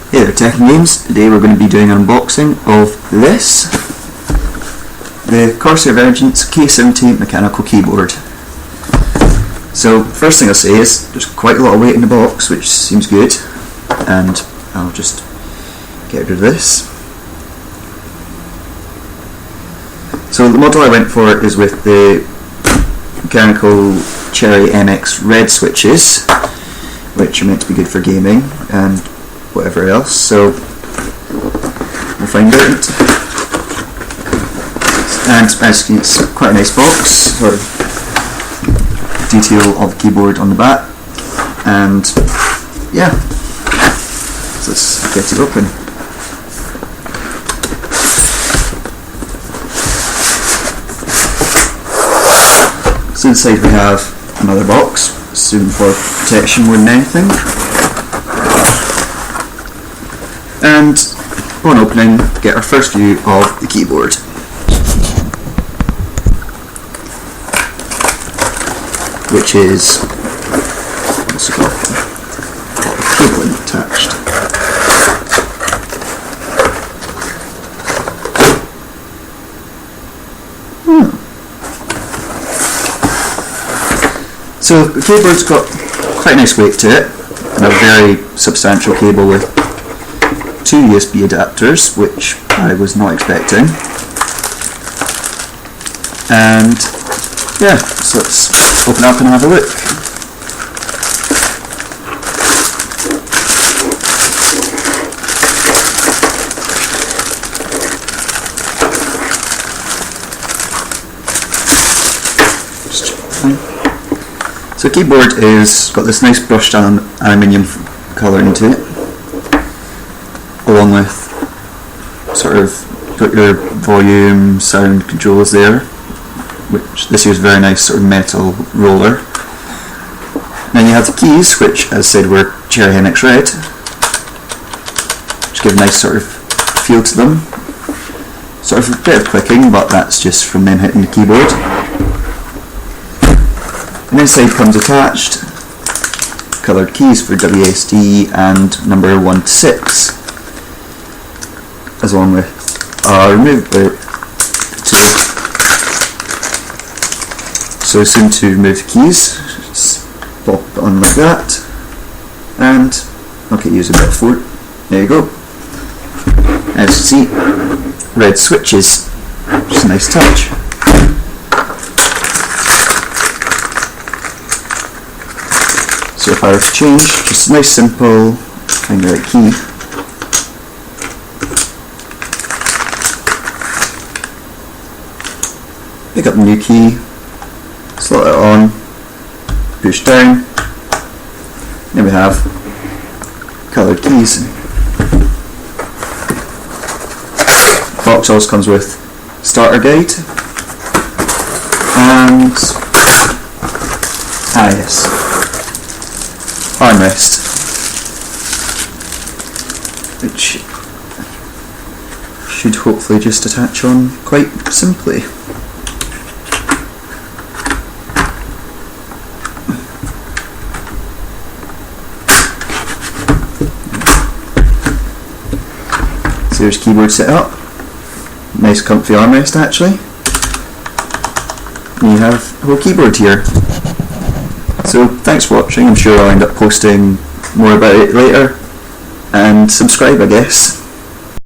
Hey there, Tech and Games. Today we're going to be doing an unboxing of this, the Corsair K70 mechanical keyboard. So first thing I'll say is there's quite a lot of weight in the box, which seems good, and I'll just get rid of this. So the model I went for is with the mechanical Cherry MX red switches, which are meant to be good for gaming and whatever else, so we'll find out. And as you see, it's quite a nice box, sort of detail of the keyboard on the back, and yeah, so let's get it open. So inside we have another box, assumed for protection more than anything. And upon opening, get our first view of the keyboard. Which is, what's it called? Cabling attached. So the keyboard's got quite a nice weight to it, and a very substantial cable with 2 USB adapters, which I was not expecting. And yeah, so let's open up and have a look. So the keyboard is got this nice brushed aluminium colouring to it, along with sort of got your volume, sound controls there, which this here's a very nice sort of metal roller. Then you have the keys, which as I said were Cherry MX red, which give a nice sort of feel to them. Sort of a bit of clicking, but that's just from them hitting the keyboard. And inside comes attached coloured keys for WSD and number 1 to 6, as along with a remover tool. So soon to remove the keys, just pop it on like that, and okay, use a bit of force. There you go. As you see, red switches, just a nice touch. So if I were to change, just a nice simple find the right key. Pick up the new key, slot it on, push down, then we have coloured keys. The box also comes with starter guide and yes, armrest, which should hopefully just attach on quite simply. So there's keyboard set up, nice comfy armrest actually, and you have a whole keyboard here. So thanks for watching. I'm sure I'll end up posting more about it later, and subscribe I guess.